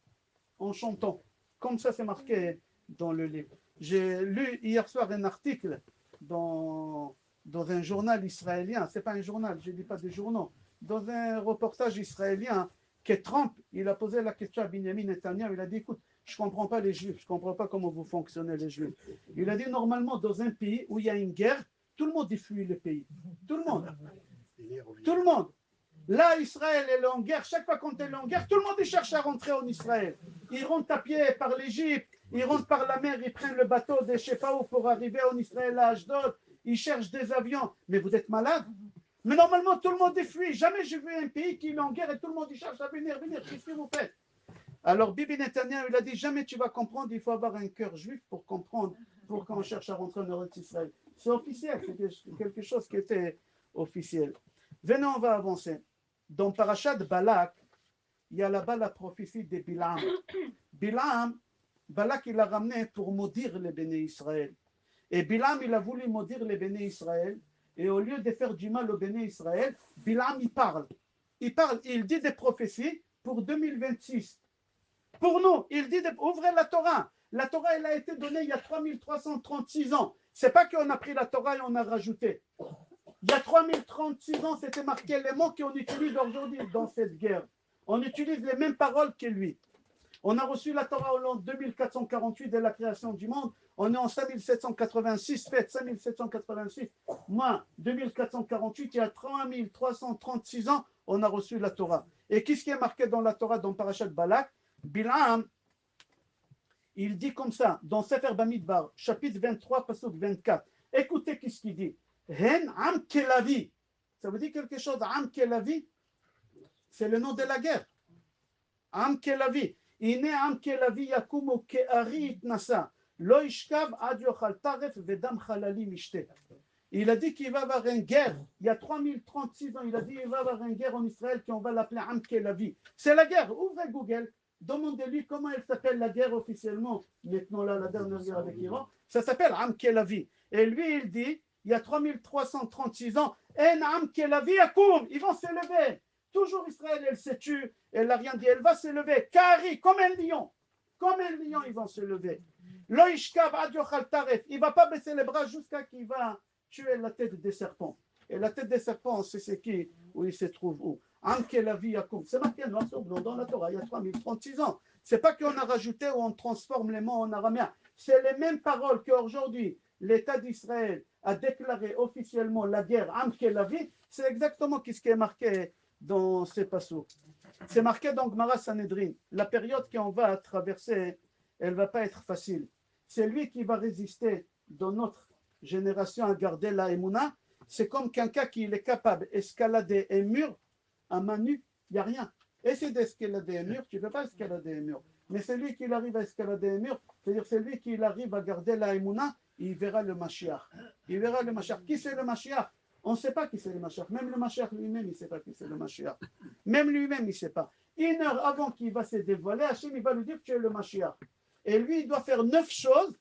En chantant. Comme ça, c'est marqué dans le livre. J'ai lu hier soir un article dans un journal israélien. Ce n'est pas un journal, je ne lis pas des journaux. Dans un reportage israélien, que Trump, il a posé la question à Benjamin Netanyahu. Il a dit, écoute, je ne comprends pas les Juifs. Je ne comprends pas comment vous fonctionnez les Juifs. Il a dit, normalement, dans un pays où il y a une guerre, tout le monde y fuit le pays. Tout le monde. Tout le monde. Là, Israël est en guerre. Chaque fois qu'on est en guerre, tout le monde cherche à rentrer en Israël. Ils rentrent à pied par l'Égypte, ils rentrent par la mer, ils prennent le bateau de je ne sais pas où pour arriver en Israël à Ashdod. Ils cherchent des avions. Mais vous êtes malade? Mais normalement, tout le monde est fui. Jamais j'ai vu un pays qui est en guerre et tout le monde y cherche à venir. Qu'est-ce que vous faites? Alors, Bibi Netanyahu, il a dit, jamais tu vas comprendre, il faut avoir un cœur juif pour comprendre pourquoi on cherche à rentrer en Israël. C'est officiel, c'est quelque chose qui était officiel. Venez, on va avancer. Dans Parashat Balak, il y a là-bas la prophétie de Bilam. Bilam, Balak, il a ramené pour maudire les bénis Israël. Et Bilam, il a voulu maudire les bénis Israël. Et au lieu de faire du mal aux bénis Israël, Bilam, il parle. Il dit des prophéties pour 2026. Pour nous, il dit ouvrez la Torah. La Torah, elle a été donnée il y a 3336 ans. C'est pas qu'on a pris la Torah et on a rajouté. Il y a 3036 ans, c'était marqué les mots qu'on utilise aujourd'hui dans cette guerre. On utilise les mêmes paroles que lui. On a reçu la Torah au l'an 2448 de la création du monde. On est en 5786, fête 5786. Moi, 2448, il y a 3336 ans, on a reçu la Torah. Et qu'est-ce qui est marqué dans la Torah, dans Parashat Balak? Bilam, il dit comme ça, dans Sefer Bamidbar, chapitre 23, pasuk 24. Écoutez qu'est-ce qu'il dit. Hen am kelavi. Ça veut dire quelque chose, am kelavi? C'est le nom de la guerre. Am kelavi. Ine am kelavi yakumu ke'ari itnasa. Lo ishkav ad yochal taref vedam chalali mishte. Il a dit qu'il va y avoir une guerre. Il y a 3036 ans, il a dit qu'il va y avoir une guerre en Israël qu'on va l'appeler Am Kelavi. C'est la guerre. Ouvrez Google. Demandez-lui comment elle s'appelle la guerre officiellement. Maintenant, là, la dernière guerre avec l'Iran. Ça s'appelle Am Kelavi. Et lui, il dit, il y a 3336 ans, En Am Kelavi Akoum. Ils vont s'élever. Toujours Israël, elle se tue. Elle n'a rien dit. Elle va s'élever. Kari, comme un lion. Comme un lion, ils vont se lever. Lo ishkav ad yochal taref. Il ne va pas baisser les bras jusqu'à qu'il va tuer la tête des serpents. Et la tête des serpents, c'est qui? Où il se trouve où? C'est marqué noir sur blanc dans la Torah, il y a 3036 ans. C'est pas qu'on a rajouté ou on transforme les mots en araméen. C'est les mêmes paroles qu'aujourd'hui, l'État d'Israël a déclaré officiellement la guerre Am Kelavi. C'est exactement ce qui est marqué dans ces passages. C'est marqué dans Gemara Sanhedrin. La période qu'on va traverser, elle ne va pas être facile. C'est lui qui va résister dans notre génération à garder la émouna. C'est comme quelqu'un qui est capable d'escalader un mur à main nue, il n'y a rien. Essaye d'escalader un mur, tu ne peux pas escalader un mur. Mais c'est lui qui arrive à escalader un mur, c'est-à-dire c'est lui qui arrive à garder la émouna, il verra le Mashiach. Il verra le Mashiach. Qui c'est le Mashiach? On ne sait pas qui c'est le Mashiach. Même le Mashiach lui-même, il ne sait pas qui c'est le Mashiach. Même lui-même, il ne sait pas. Une heure avant qu'il va se dévoiler, Hachem, il va lui dire que tu es le Mashiach. Et lui, il doit faire 9 choses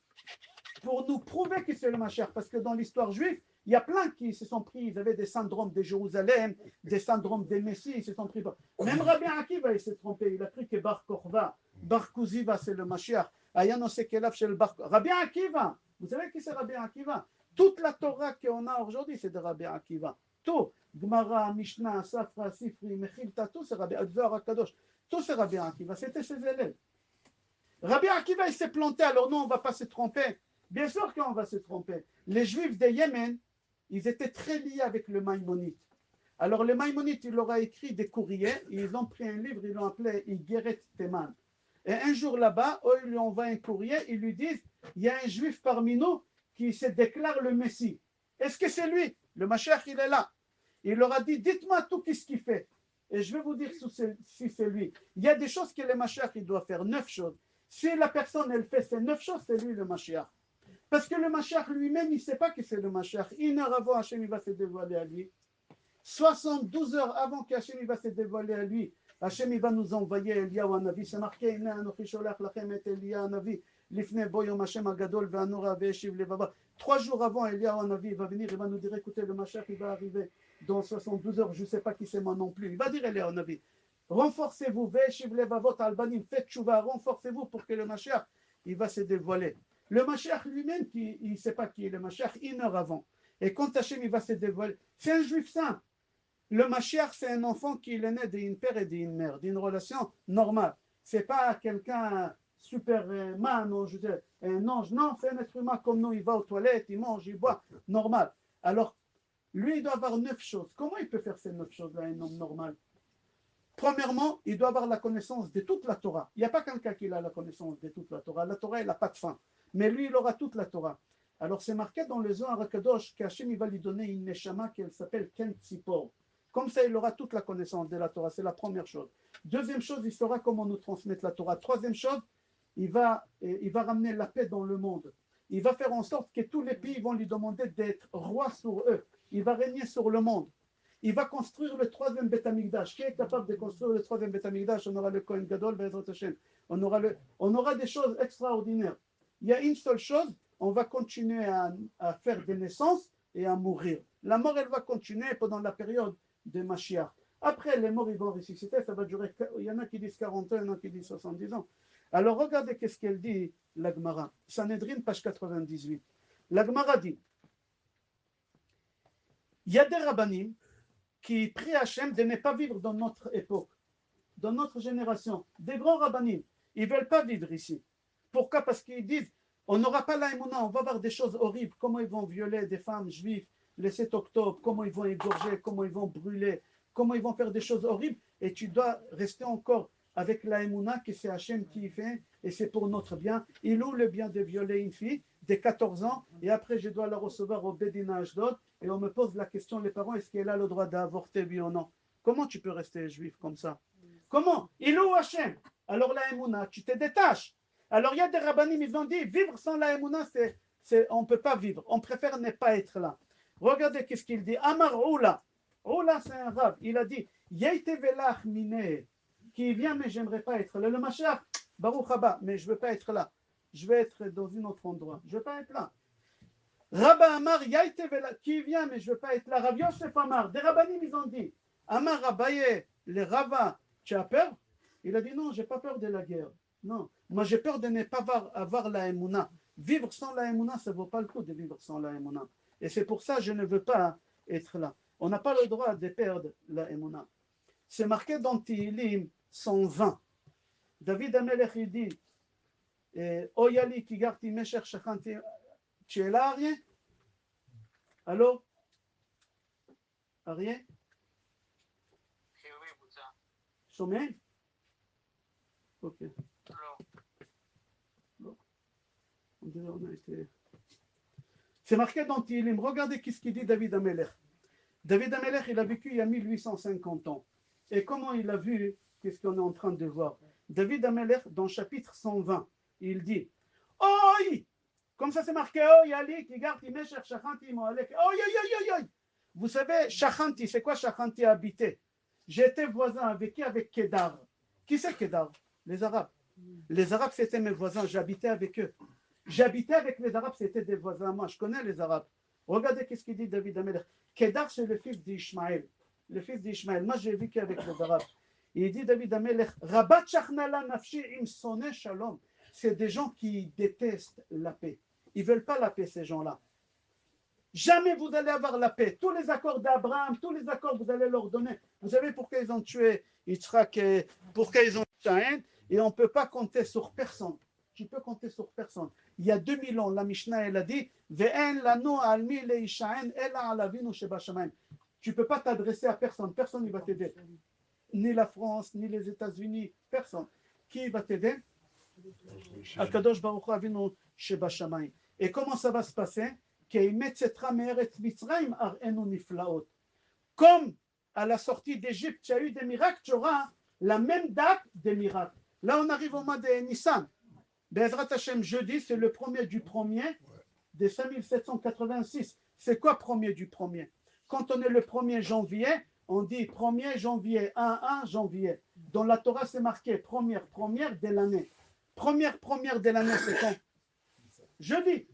pour nous prouver que c'est le Mashiach. Parce que dans l'histoire juive, il y a plein qui se sont pris, ils avaient des syndromes de Jérusalem, des syndromes des Messies, ils se sont pris. Même Rabbi Akiva, il s'est trompé, il a cru que Bar Korva, Bar Kuziva, c'est le Mashiach. Ayano Sekelav chez le Bar Rabbi Akiva, vous savez qui c'est Rabbi Akiva? Toute la Torah qu'on a aujourd'hui, c'est de Rabbi Akiva. Tout. Gemara, Mishnah, Safra, Sifri, Mechilta, tout c'est Rabbi Zohar Kadosh. Tout c'est Rabbi Akiva, c'était ses élèves. Rabbi Akiva, il s'est planté, alors non, on ne va pas se tromper. Bien sûr qu'on va se tromper. Les Juifs de Yémen, ils étaient très liés avec le Maïmonide. Alors le Maïmonide, il leur a écrit des courriers, ils ont pris un livre, ils l'ont appelé Igeret Teman. Et un jour là-bas, eux, ils lui envoient un courrier, ils lui disent, il y a un Juif parmi nous qui se déclare le Messie. Est-ce que c'est lui? Le Mashiach, il est là. Il leur a dit, dites-moi tout qu'est-ce qu'il fait. Et je vais vous dire si c'est lui. Il y a des choses que le Mashiach, il doit faire, 9 choses. Si la personne, elle fait ces 9 choses, c'est lui le Mashiach. Parce que le Mashiach lui-même, il ne sait pas que c'est le Mashiach. Une heure avant, Hachem, il va se dévoiler à lui. 72 heures avant qu'Hachem, il va se dévoiler à lui, Hachem, il va nous envoyer Eliyahu Hanavi. C'est marqué, Anochi sholach lachem et Eliyahu Hanavi, lifnei bo yom Hashem hagadol ve'anora ve'eshiv levava. 3 jours avant, Eliyahu Hanavi va venir, il va nous dire, écoutez, le Mashiach, il va arriver dans 72 heures, je ne sais pas qui c'est moi non plus. Il va dire Eliyahu Hanavi, renforcez-vous, ve'eshiv levavot albanim, faites tchouva, renforcez-vous pour que le Mashiach, il va se dévoiler. Le Mashiach lui-même, il ne sait pas qui est le Mashiach, une heure avant. Et quand Hachem, il va se dévoiler, c'est un juif saint. Le Mashiach, c'est un enfant qui est né d'une père et d'une mère, d'une relation normale. Ce n'est pas quelqu'un superman, un ange. Non, c'est un être humain comme nous. Il va aux toilettes, il mange, il boit, normal. Alors, lui, il doit avoir 9 choses. Comment il peut faire ces 9 choses-là, un homme normal? Premièrement, il doit avoir la connaissance de toute la Torah. Il n'y a pas quelqu'un qui a la connaissance de toute la Torah. La Torah, elle n'a pas de fin. Mais lui, il aura toute la Torah. Alors, c'est marqué dans le Zohar HaKadosh qu'Hachem, il va lui donner une neshama qui s'appelle Ken Tzipor. Comme ça, il aura toute la connaissance de la Torah. C'est la première chose. Deuxième chose, il saura comment nous transmettre la Torah. Troisième chose, il va ramener la paix dans le monde. Il va faire en sorte que tous les pays vont lui demander d'être roi sur eux. Il va régner sur le monde. Il va construire le 3e Beth Amikdash. Qui est capable de construire le 3e Beth Amikdash? On aura le Kohen Gadol, Be'ezrat Hashem. On aura des choses extraordinaires. Il y a une seule chose, on va continuer à faire des naissances et à mourir. La mort, elle va continuer pendant la période de Mashiach. Après, les morts, ils vont ressusciter, ça va durer, il y en a qui disent 40 ans, il y en a qui disent 70 ans. Alors, regardez qu'est-ce qu'elle dit, la Gemara. Sanhedrin, page 98. La Gemara dit, il y a des rabbanim qui prient Hachem de ne pas vivre dans notre époque, dans notre génération. Des grands rabbanim, Ils ne veulent pas vivre ici. Pourquoi? Parce qu'ils disent, on n'aura pas la émouna, on va voir des choses horribles, comment ils vont violer des femmes juives le 7 octobre, comment ils vont égorger, comment ils vont brûler, comment ils vont faire des choses horribles, et tu dois rester encore avec la émouna que c'est Hachem qui fait, et c'est pour notre bien. Il ou le bien de violer une fille de 14 ans, et après je dois la recevoir au Bédina Ashdod, et on me pose la question, les parents, est-ce qu'elle a le droit d'avorter, oui ou non? Comment tu peux rester juif comme ça? Comment? Il ou Hachem? Alors la émouna, tu te détaches. Alors il y a des rabbinim, ils ont dit, vivre sans la émouna, on ne peut pas vivre, on préfère ne pas être là. Regardez qu'est-ce qu'il dit. Amar Oula. Oula, c'est un rab. Il a dit, Yeite velach mine, qui vient, mais j'aimerais pas être là. Le Mashiach, Baruch haba, mais je veux pas être là. Je vais être dans un autre endroit. Je veux pas être là. Rabba Amar, Yeite velach, qui vient, mais je veux pas être là. Rav Yosef Amar, des rabbanim, ils ont dit, Amar Abaye, les Rava, tu as peur? Il a dit, non, j'ai pas peur de la guerre. Non, moi j'ai peur de ne pas avoir la émouna. Vivre sans la émouna, ça ne vaut pas le coup de vivre sans la émouna. Et c'est pour ça que je ne veux pas être là. On n'a pas le droit de perdre la émouna. C'est marqué dans Tihilim 120. David Amelech il dit Oyali ki garti mesher shachanti. Tu es là, Arien? Allô? Arien? Sommeil? Ok. C'est marqué dans Tihilim. Regardez ce qu'il dit David Amelech. David Amelech, il a vécu il y a 1850 ans. Et comment il a vu, qu'est-ce qu'on est en train de voir? David Amelech, dans le chapitre 120, il dit Oi! Comme ça c'est marqué Oi, Ali, qui garde, il cher Shachanti, Moalek. Oi, oi, oi, oi! Vous savez, Shachanti, c'est quoi Shachanti habité? J'étais voisin avec qui? Avec Kedar. Qui c'est Kedar? Les Arabes. Les Arabes, c'était mes voisins, j'habitais avec eux. J'habitais avec les Arabes, c'était des voisins. Moi, je connais les Arabes. Regardez qu'est-ce qu'il dit David Amelech. Kedar, c'est le fils d'Ishmaël. Le fils d'Ishmaël. Moi, j'ai vécu avec les Arabes. Il dit David Amelech, Rabat Shachnala Nafshi im Sonne Shalom. C'est des gens qui détestent la paix. Ils ne veulent pas la paix, ces gens-là. Jamais vous allez avoir la paix. Tous les accords d'Abraham, tous les accords, vous allez leur donner. Vous savez pourquoi ils ont tué Yitzhak, pourquoi ils ont tué Caïn? Et on ne peut pas compter sur personne. Tu peux compter sur personne. Il y a 2000 ans, la Mishnah, elle a dit tu ne peux pas t'adresser à personne. Personne ne va t'aider. Ni la France, ni les États-Unis, personne. Qui va t'aider? Akadosh Baruch Hu Avinu Sheba Shamayim. Et comment ça va se passer? Comme à la sortie d'Égypte, tu as eu des miracles, tu auras la même date des miracles. Là, on arrive au mois de Nissan. Bezrat Hashem, jeudi, c'est le premier du premier de 5786. C'est quoi premier du premier? Quand on est le 1er janvier, on dit 1er janvier, 1 janvier. Dans la Torah, c'est marqué première de l'année. Première de l'année, c'est quand? Jeudi.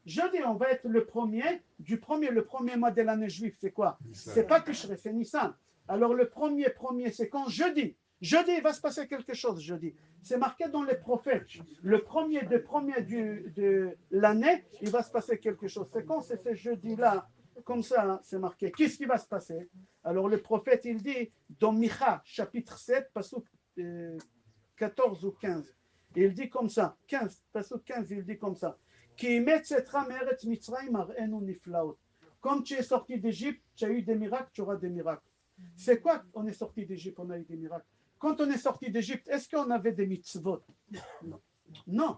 Jeudi, on va être le premier le premier mois de l'année juive, c'est quoi? C'est pas Tishrei, c'est Nissan. Alors le premier, c'est quand? Jeudi. Jeudi, il va se passer quelque chose, jeudi. C'est marqué dans les prophètes. Le premier de l'année, il va se passer quelque chose. C'est quand? C'est ce jeudi-là. Comme ça, hein, c'est marqué. Qu'est-ce qui va se passer? Alors le prophète, il dit, dans Micha, chapitre 7, pasuk 14 ou 15. Il dit comme ça, 15, pasuk 15, il dit comme ça. Comme tu es sorti d'Égypte, tu as eu des miracles, tu auras des miracles. C'est quoi on est sorti d'Égypte, on a eu des miracles? Quand on est sorti d'Égypte, est-ce qu'on avait des mitzvot? Non.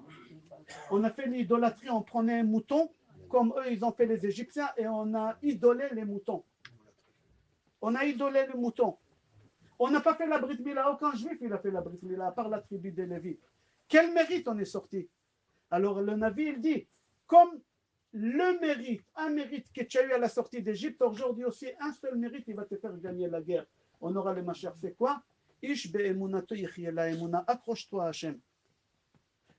On a fait l'idolâtrie, on prenait un mouton, comme eux, ils ont fait les Égyptiens, et on a idolé les moutons. On a idolé les moutons. On n'a pas fait la Brit Mila, aucun juif il a fait la Brit Mila, à part la tribu des Lévites. Quel mérite on est sorti? Alors le Navi, il dit, comme le mérite, un mérite que tu as eu à la sortie d'Égypte, aujourd'hui aussi, un seul mérite, il va te faire gagner la guerre. On aura le Mashiach, c'est quoi? Ish be'emunato yichye la emuna, accroche-toi à Hachem.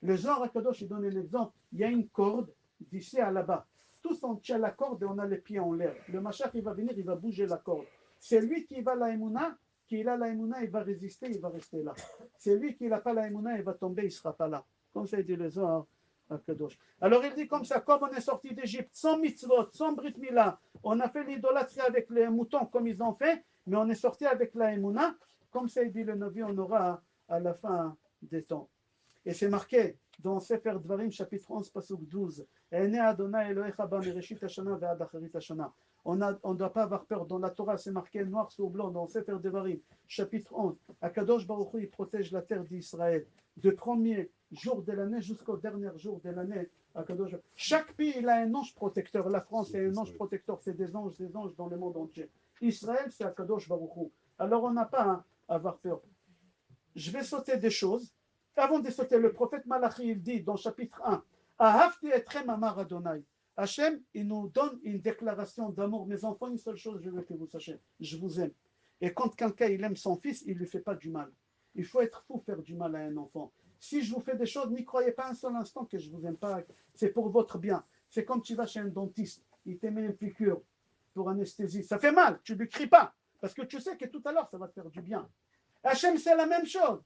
Le Zohar HaKadosh, il donne un exemple. Il y a une corde d'ici à là-bas. Tous on tient la corde et on a les pieds en l'air. Le Mashiach, il va venir, il va bouger la corde. C'est lui qui va la emuna, qui a la emuna, il va résister, il va rester là. C'est lui qui n'a pas la emuna, il va tomber, il ne sera pas là. Comme ça, il dit le Zohar HaKadosh. Alors il dit comme ça, comme on est sorti d'Égypte, sans mitzvot, sans brit mila, on a fait l'idolâtrie avec les moutons comme ils ont fait, mais on est sorti avec la emuna. Comme ça, il dit le Navi, on aura à la fin des temps. Et c'est marqué dans Sefer Dvarim, chapitre 11, pasuk 12. On ne doit pas avoir peur. Dans la Torah, c'est marqué noir sur blanc, dans Sefer Devarim, chapitre 11. Akadosh Baruch Hu, il protège la terre d'Israël. Du premier jour de l'année jusqu'au dernier jour de l'année. Chaque pays, il a un ange protecteur. La France, est un ange protecteur. C'est des anges dans le monde entier. Israël, c'est Akadosh Baruch Hu. Alors, on n'a pas à avoir peur. Je vais sauter des choses. Avant de sauter, le prophète Malachi, il dit dans chapitre 1, Ahavti etrem amar Adonai. Hachem, il nous donne une déclaration d'amour. Mes enfants, une seule chose, je veux que vous sachiez, je vous aime. Et quand quelqu'un il aime son fils, il ne lui fait pas du mal. Il faut être fou faire du mal à un enfant. Si je vous fais des choses, n'y croyez pas un seul instant que je ne vous aime pas. C'est pour votre bien. C'est comme tu vas chez un dentiste, il te met une piqûre pour anesthésie. Ça fait mal, tu ne lui cries pas. Parce que tu sais que tout à l'heure, ça va te faire du bien. Hachem, c'est la même chose.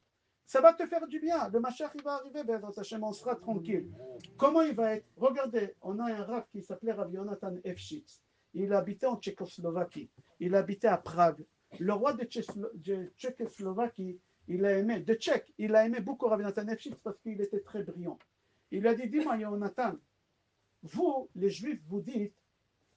Ça va te faire du bien. Le Mashiach, il va arriver, Hachem, on sera tranquille. Comment il va être? Regardez, on a un Rav qui s'appelait Rav Yonatan Efshitz. Il habitait en Tchécoslovaquie. Il habitait à Prague. Le roi de Tchécoslovaquie, il a aimé beaucoup Rav Yonatan Efshitz parce qu'il était très brillant. Il a dit, dis-moi, Yonatan, vous, les Juifs, vous dites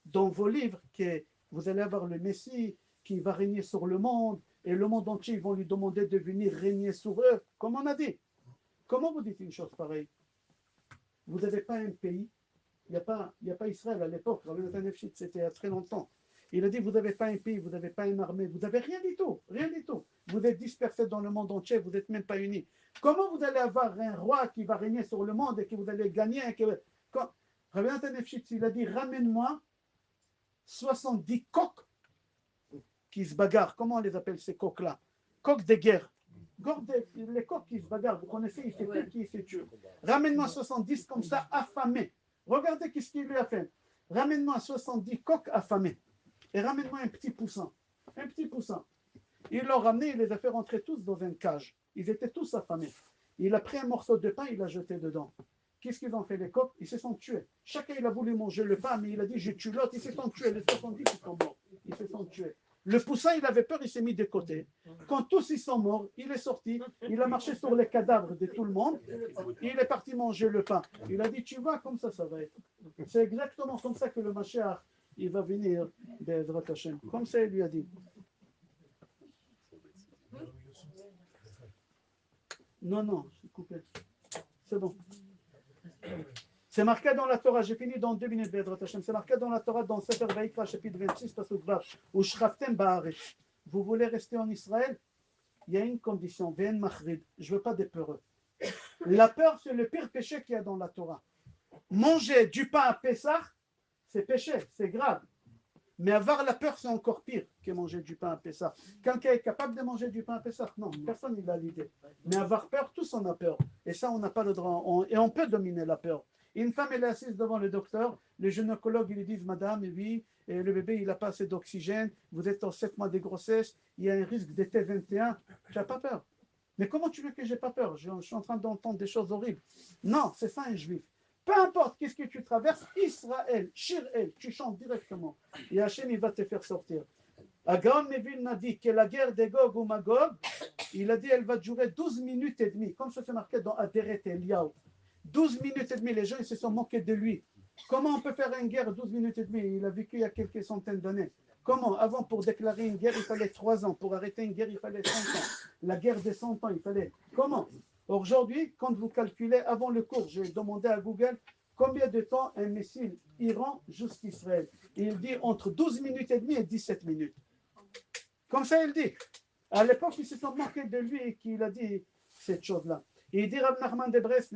dans vos livres que vous allez avoir le Messie qui va régner sur le monde, et le monde entier, ils vont lui demander de venir régner sur eux, comme on a dit. Comment vous dites une chose pareille? Vous n'avez pas un pays, il n'y a pas Israël à l'époque, c'était il y a très longtemps. Il a dit, vous n'avez pas un pays, vous n'avez pas une armée, vous n'avez rien du tout, rien du tout. Vous êtes dispersés dans le monde entier, vous n'êtes même pas unis. Comment vous allez avoir un roi qui va régner sur le monde et que vous allez gagner? Il a dit, ramène-moi 70 coqs qui se bagarrent. Comment on les appelle ces coqs-là? Coqs de guerre. Les coqs qui se bagarrent, vous connaissez, il s'est tué, qui s'est tué. Ramène-moi 70 comme ça, affamés. Regardez ce qu'il lui a fait. Ramène-moi 70 coqs affamés. Et ramène-moi un petit poussin. Un petit poussin. Il l'a ramené, il les a fait rentrer tous dans une cage. Ils étaient tous affamés. Il a pris un morceau de pain, il l'a jeté dedans. Qu'est-ce qu'ils ont fait les coqs? Ils se sont tués. Chacun il a voulu manger le pain, mais il a dit je tue l'autre, ils se sont tués. Les 70 ils sont morts. Ils se sont tués. Le poussin, il avait peur, il s'est mis de côté. Quand tous ils sont morts, il est sorti, il a marché sur les cadavres de tout le monde, il est parti manger le pain. Il a dit, tu vois, comme ça va être. C'est exactement comme ça que le Mashiach, il va venir d'Ezrat Hashem. Comme ça, il lui a dit. Non, c'est coupé. C'est bon. C'est marqué dans la Torah, j'ai fini dans 2 minutes, c'est marqué dans la Torah, dans Sefer Vaikra, chapitre 26, pasuk Vav, où Shraftem Ba'aretz. Vous voulez rester en Israël? Il y a une condition, Ve'en Machrid. Je ne veux pas des peureux. La peur, c'est le pire péché qu'il y a dans la Torah. Manger du pain à Pessah, c'est péché, c'est grave. Mais avoir la peur, c'est encore pire que manger du pain à Pessah. Quelqu'un est capable de manger du pain à Pessah? Non, personne n'a l'idée. Mais avoir peur, tous on a peur. Et ça, on n'a pas le droit. Et on peut dominer la peur. Une femme, elle est assise devant le docteur. Le gynécologue, il lui dit, madame, oui, et le bébé, il n'a pas assez d'oxygène. Vous êtes en 7 mois de grossesse. Il y a un risque d'été 21. Tu n'as pas peur. Mais comment tu veux que j'ai pas peur? Je suis en train d'entendre des choses horribles. Non, c'est ça un juif. Peu importe qu'est-ce que tu traverses, Israël, Shir'el, tu chantes directement. Et Hachem, il va te faire sortir. Agaon Mevin m'a dit que la guerre des Gog ou Magog, il a dit elle va durer 12 minutes et demie, comme ça c'est marqué dans Aderet Eliyahu. 12 minutes et demie, les gens ils se sont moqués de lui. Comment on peut faire une guerre 12 minutes et demie? Il a vécu il y a quelques centaines d'années. Comment? Avant, pour déclarer une guerre, il fallait 3 ans. Pour arrêter une guerre, il fallait 100 ans. La guerre des 100 ans, il fallait... Comment? Aujourd'hui, quand vous calculez, avant le cours, j'ai demandé à Google combien de temps un missile Iran jusqu'Israël. Il dit entre 12 minutes et demie et 17 minutes. Comme ça, il dit. À l'époque, ils se sont moqués de lui et qu'il a dit cette chose-là. Et il dit Rav Nachman de Brest,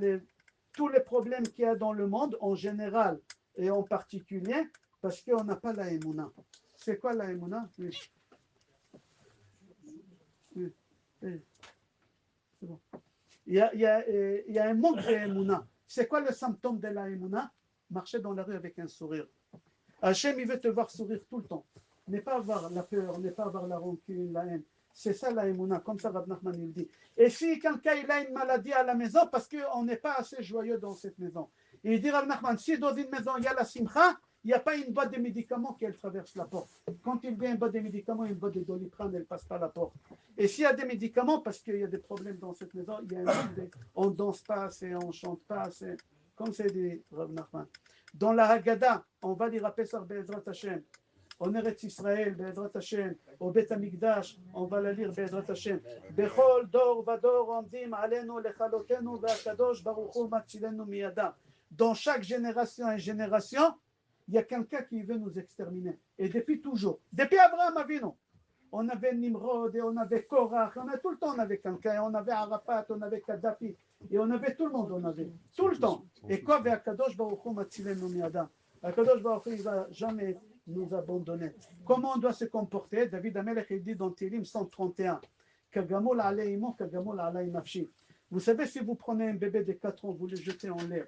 tous les problèmes qu'il y a dans le monde, en général et en particulier, parce qu'on n'a pas la Emouna. C'est quoi la Emouna? Oui. C'est bon. Il y a un manque de Emouna. C'est quoi le symptôme de la Emouna? Marcher dans la rue avec un sourire. Hachem, il veut te voir sourire tout le temps. Ne pas avoir la peur, ne pas avoir la rancune, la haine. C'est ça la Emouna, comme ça Rav Nachman il dit. Et si quelqu'un il a une maladie à la maison, parce qu'on n'est pas assez joyeux dans cette maison. Il dit Rav Nachman, si dans une maison il y a la simcha, Il n'y a pas une boîte de médicaments qui traverse la porte. Quand il vient une boîte de médicaments, une boîte de Doliprane, elle ne passe pas la porte. Et s'il y a des médicaments, parce qu'il y a des problèmes dans cette maison, il y a on ne danse pas assez, on ne chante pas assez, comme c'est dit Rav Nachman. Dans la Haggadah, on va dire à Pesach Be'ezrat Hashem, en Eretz Israël, Be'ezrat Hashem, au Bet Amikdash, on va la lire Be'ezrat Hashem. Bechol dor vador omdim alenu lechalotenu ve'akadosh baruch hu matzilenu miyada. Dans chaque génération et génération, il y a quelqu'un qui veut nous exterminer. Et depuis toujours, depuis Abraham Avinu, on avait Nimrod, et on avait Korach, tout le temps on avait quelqu'un, on avait Arafat, on avait Kadhafi, et on avait tout le monde, on avait, tout le temps. Et quoi, Akadosh Baruch Hu matzilenu miyada. Akadosh Baruch Hu, il ne va jamais nous abandonner. Comment on doit se comporter? David Amelech, il dit dans Télim 131, Kagamol alayimo, Kagamol alay nafshi. Vous savez, si vous prenez un bébé de 4 ans, vous le jetez en l'air,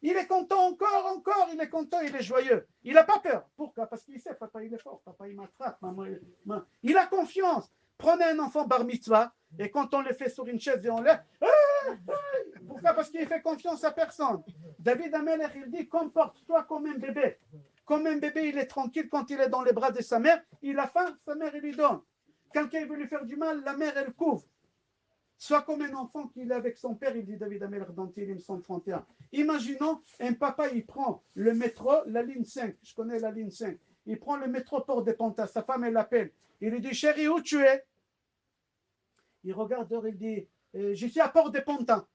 il est content encore, il est content, il est joyeux. Il n'a pas peur. Pourquoi? Parce qu'il sait, papa il est fort, papa il m'attrape, maman il a confiance. Prenez un enfant bar mitzvah, et quand on le fait sur une chaise et on lève, pourquoi? Parce qu'il fait confiance à personne. David Amelech, il dit, comporte-toi comme un bébé. Comme un bébé, il est tranquille quand il est dans les bras de sa mère, il a faim, sa mère, il lui donne. Quelqu'un veut lui faire du mal, la mère, elle couvre. Soit comme un enfant qui est avec son père, il dit David Amelech dans Télim 131. Imaginons un papa, il prend le métro, la ligne 5, je connais la ligne 5, il prend le métro Port des Pantas, sa femme elle l'appelle, il lui dit chérie, où tu es? Il regarde dehors, il dit je suis à Port des Pantins,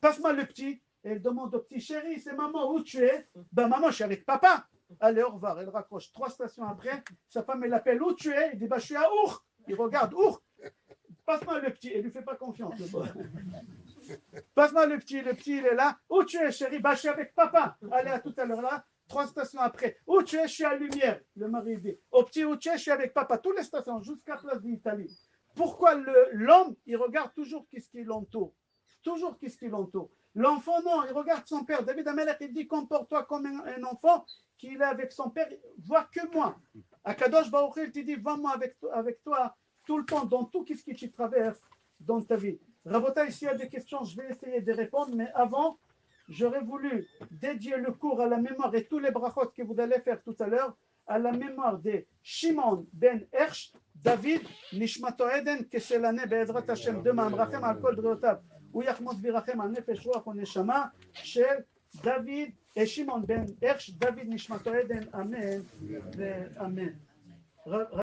passe-moi le petit. Et elle demande au petit chéri, c'est maman, où tu es? Ben maman, je suis avec papa. Allez, au revoir, elle raccroche. 3 stations après, sa femme elle l'appelle, où tu es? Il dit je suis à Our. Il regarde, Our. Passe-moi le petit, elle ne lui fait pas confiance. Passe-moi le petit il est là. Où tu es, chérie? Je suis avec papa. Allez, à tout à l'heure là. 3 stations après. Où tu es? Je suis à Lumière. Le mari dit. Au petit, où tu es? Je suis avec papa. Toutes les stations, jusqu'à Place d'Italie. Pourquoi l'homme, il regarde toujours qu'est-ce qui l'entoure? Toujours qu'est-ce qui l'entoure. L'enfant, non, il regarde son père. David Amelech, il dit comporte-toi comme un enfant qui est avec son père. Vois que moi. Akadosh Baruch Hu, il te dit va-moi avec toi tout le temps, dans tout ce qui te traverse dans ta vie. Rabotai, s'il y a des questions, je vais essayer de répondre, mais avant, j'aurais voulu dédier le cours à la mémoire et tous les brachot que vous allez faire tout à l'heure, à la mémoire de Shimon ben Hersh, David, Nishmato Eden, Keshelane, Be'ezrat Hashem, Dema, Amrachem, Al Kol Briotav, Uyachmos Virachem, Al Nefesh Ruach, Oneshama, Shel, David et Shimon ben Hersh, David, Nishmato Eden, Amen, Amen.